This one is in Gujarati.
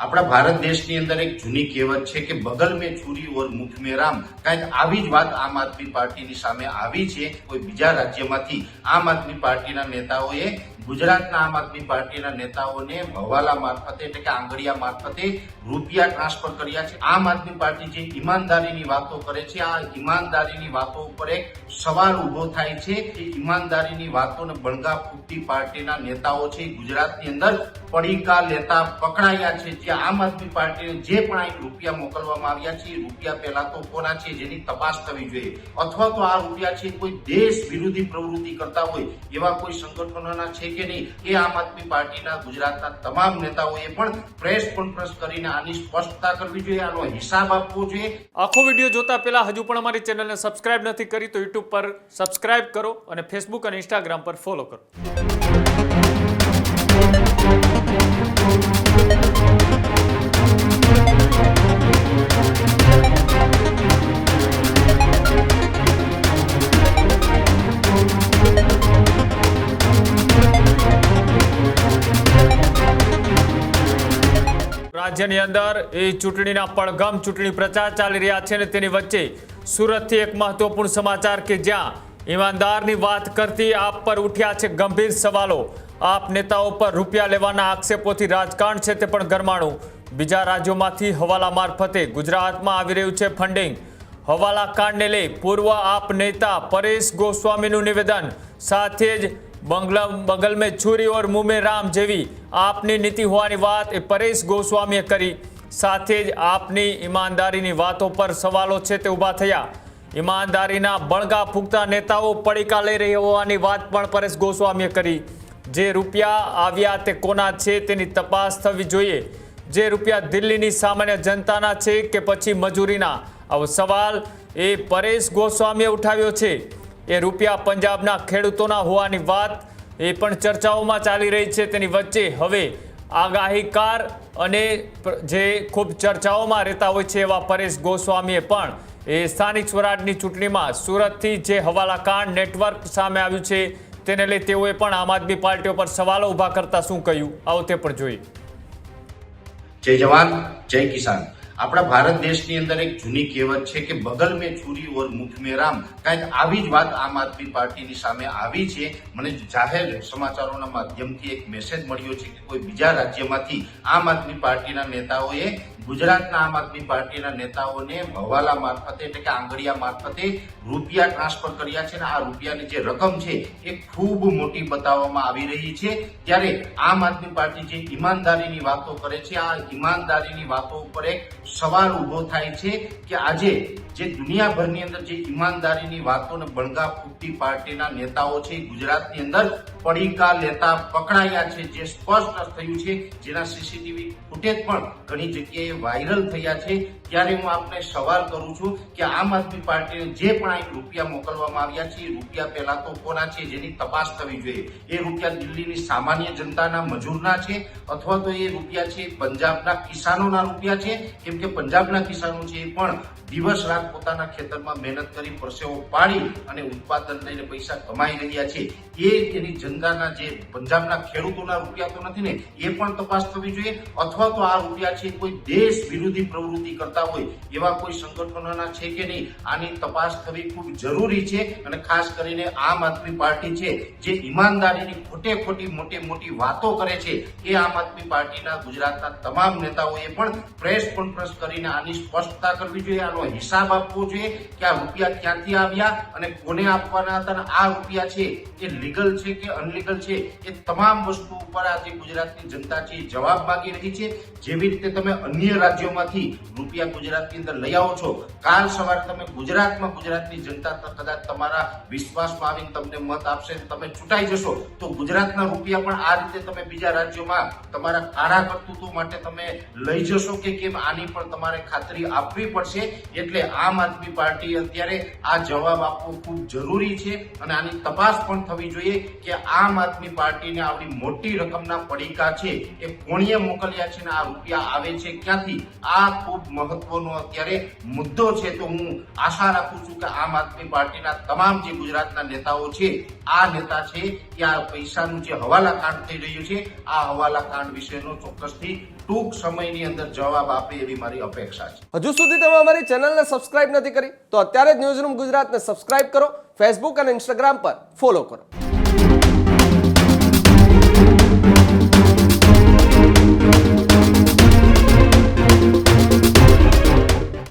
આપણા ભારત દેશની અંદર એક જૂની કહેવત છે કે બગલ મેં છુરી ઓર મુખ મેં રામ. કાંઈક આવી જ વાત આમ આદમી પાર્ટીની સામે આવી છે. કોઈ બીજા રાજ્યમાંથી આમ આદમી પાર્ટીના નેતાઓએ ગુજરાતના આમ આદમી પાર્ટીના નેતાઓને હવાલા મારફતે એટલે કે આંગળીયા મારફતે રૂપિયા ટ્રાન્સફર કર્યા છે. આમ આદમી પાર્ટી જે ઈમાનદારીની વાતો કરે છે, આ ઈમાનદારીની વાતો ઉપર એક સવાલ ઉભો થાય છે. એ ઈમાનદારીની વાતોને બળગા ફૂટતી પાર્ટીના નેતાઓ છે ગુજરાતની અંદર પડીકા લેતા પકડાયા છે. જે આમ આદમી પાર્ટીને જે પણ આ રૂપિયા મોકલવામાં આવ્યા છે, એ રૂપિયા પહેલા તો કોના છે જેની તપાસ થવી જોઈએ, અથવા તો આ રૂપિયા છે કોઈ દેશ વિરોધી પ્રવૃત્તિ કરતા હોય એવા કોઈ સંગઠનોના છે કે નહીં, એ આમ આદમી પાર્ટીના ગુજરાતના તમામ નેતાઓએ પણ પ્રેસ કોન્ફરન્સ કરીને આની સ્પષ્ટતા કરવી જોઈએ, આનો હિસાબ આપવો જોઈએ. આખો વિડીયો જોતા પહેલા હજુ પણ અમારી ચેનલને સબસ્ક્રાઇબ નથી કરી તો યુટ્યુબ પર સબસ્ક્રાઇબ કરો અને ફેસબુક અને ઇન્સ્ટાગ્રામ પર ફોલો કરો. રાજ્યની અંદર એ ચૂંટણીના પડઘમ ચૂંટણી પ્રચાર ચાલી રહ્યા છે અને તેની વચ્ચે સુરતથી એક મહત્વપૂર્ણ સમાચાર કે જ્યાં ઈમાનદારની વાત કરતી આપ પર ઉઠ્યા છે ગંભીર સવાલો. આપ નેતાઓ પર રૂપિયા લેવાના આક્ષેપોથી રાજકારણ છે તે પણ ગરમાણું. બીજા રાજ્યોમાંથી હવાલા મારફતે ગુજરાતમાં આવી રહ્યું છે ફંડિંગ. હવાલા કાંડને લઈ પૂર્વ આપ નેતા પરેશ ગોસ્વામીનું નિવેદન, સાથે જ બગલ મેં છુરી ઓર મુંહ મેં રામ જેવી આપની નીતિ હોવાની વાત એ પરેશ ગોસ્વામીએ કરી. સાથે જ આપની ઈમાનદારીની વાતો પર સવાલો છે તે ઊભા થયા. ઈમાનદારીના બળગા ફૂંકતા નેતાઓ પડીકા લઈ રહ્યા હોવાની વાત પણ પરેશ ગોસ્વામીએ કરી. જે રૂપિયા આવ્યા તે કોના છે તેની તપાસ થવી જોઈએ. જે રૂપિયા દિલ્હીની સામાન્ય જનતાના છે કે પછી મજૂરીના, આવો સવાલ એ પરેશ ગોસ્વામીએ ઉઠાવ્યો છે. એ રૂપિયા પંજાબના ખેડૂતોના હોવાની વાત એ પણ ચર્ચાઓમાં ચાલી રહી છે. તેની વચ્ચે હવે આગાહીકાર અને જે ખૂબ ચર્ચાઓમાં રહેતા હોય છે એવા પરેશ ગોસ્વામીએ પણ એ સ્થાનિક સ્વરાજની ચૂંટણીમાં સુરતથી જે હવાલા કાંડ નેટવર્ક સામે આવ્યું છે તેને લઈ તેઓએ પણ આમ આદમી પાર્ટીઓ પર સવાલો ઊભા કરતા શું કહ્યું, આવો તે પણ જોઈએ. જય જવાન જય કિસાન. આપણા ભારત દેશની અંદર એક જૂની કહેવત છે કે બગલ મેં છુરી ઓર મુખ મેં રામ. કાંઈક આવી જ વાત આમ આદમી પાર્ટીની સામે આવી છે. મને જાહેર સમાચારોના માધ્યમથી એક મેસેજ મળ્યો છે કે કોઈ બીજા રાજ્યમાંથી આમ આદમી પાર્ટીના નેતાઓએ ગુજરાતના આમ આદમી પાર્ટીના નેતાઓને હવાલા મારફતે એટલે કે આંગળીયા મારફતે રૂપિયા ટ્રાન્સફર કર્યા છે. અને આ રૂપિયાની જે રકમ છે એ ખૂબ મોટી બતાવવામાં આવી રહી છે. ત્યારે આમ આદમી પાર્ટી જે ઈમાનદારીની વાતો કરે છે, આ ઈમાનદારીની વાતો ઉપર એક સવાલ ઉભો થાય છે કે આજે જે દુનિયાભરની અંદર જે ઈમાનદારીની વાતોને બળગા ફૂટતી પાર્ટીના નેતાઓ છે ગુજરાતની અંદર પડીકા લેતા પકડાયા છે. જે સ્પષ્ટ થયું છે, જેના સીસીટીવી ફૂટેજ પણ ઘણી જગ્યાએ વાયરલ થયા છે. ત્યારે હું આપને સવાલ કરું છું કે આમ આદમી પાર્ટીને જે પણ આ રૂપિયા મોકલવામાં આવ્યા છે, એ રૂપિયા પહેલા તો કોના છે જેની તપાસ થવી જોઈએ. એ રૂપિયા દિલ્હીની સામાન્ય જનતાના મજૂરના છે, અથવા તો એ રૂપિયા છે પંજાબના કિસાનોના રૂપિયા છે. કેમ કે પંજાબના કિસાનો છે એ પણ દિવસ રાત પોતાના ખેતરમાં મહેનત કરી પરસેવો પાડી અને ઉત્પાદન લઈને પૈસા કમાઈ રહ્યા છે. એ એની જનતાના જે પંજાબના ખેડૂતોના રૂપિયા તો નથી ને, એ પણ તપાસ થવી જોઈએ. અથવા તો આ રૂપિયા છે કોઈ દેશ વિરોધી પ્રવૃત્તિ કરતા હોય એવા કોઈ સંગઠનોના છે કે નહીં, આની તપાસ થવી ખૂબ જરૂરી છે. અને ખાસ કરીને આમ આદમી પાર્ટી છે જે ઈમાનદારીની ખોટે ખોટી મોટી વાતો કરે છે, એ આમ આદમી પાર્ટીના ગુજરાતના તમામ નેતાઓએ પણ પ્રેસ કોન્ફરન્સ કરીને આની સ્પષ્ટતા કરવી જોઈએ, આનો હિસાબ આપવો જોઈએ કે આ રૂપિયા ક્યાંથી આવ્યા અને કોને આપવાના હતા, અને આ રૂપિયા છે એ લીગલ છે કે અનલીગલ છે, એ તમામ વસ્તુ ઉપર આજે ગુજરાતની જનતા છે જવાબ માંગી રહી છે. જેવી રીતે તમે અન્ય રાજ્યોમાંથી રૂપિયા ગુજરાતની અંદર લઈ આવો છો, કાલ સવારે તમે ગુજરાતમાં ગુજરાતની જનતા કદાચ તમારા વિશ્વાસમાં આવીને તમને મત આપશે, તમે ચૂંટાઈ જશો, તો ગુજરાતના રૂપિયા પણ આ રીતે તમે બીજા રાજ્યોમાં તમારા કાળા કરતૂતો માટે તમે લઈ જશો કે કેમ, આની પણ તમારે ખાતરી આપવી પડશે. એટલે આમ આદમી પાર્ટી અત્યારે આ જવાબ આપવો ખૂબ જરૂરી છે અને આની તપાસ પણ થવી જોઈએ કે આમ આદમી પાર્ટીને આવડી મોટી રકમના પડીકા છે એ કોણીએ મોકલ્યા છે અને આ રૂપિયા આવે છે ક્યાંથી. નથી. આ ખૂબ મહત્વનો અત્યારે મુદ્દો છે. તો હું આશા રાખું છું કે આમ આદમી પાર્ટીના તમામ જે ગુજરાતના નેતાઓ છે, આ નેતા છે કે આ પૈસાનું જે હવાલા કાંડ થઈ રહ્યું છે, આ હવાલા કાંડ વિશેનો ચોક્કસથી ટૂંક સમયની અંદર જવાબ આપે એવી મારી અપેક્ષા છે. હજુ સુધી તમે અમારી ચેનલને સબસ્ક્રાઇબ નથી કરી તો અત્યારે જ ન્યૂઝરૂમ ગુજરાતને સબસ્ક્રાઇબ કરો, ફેસબુક અને ઇન્સ્ટાગ્રામ પર ફોલો કરો.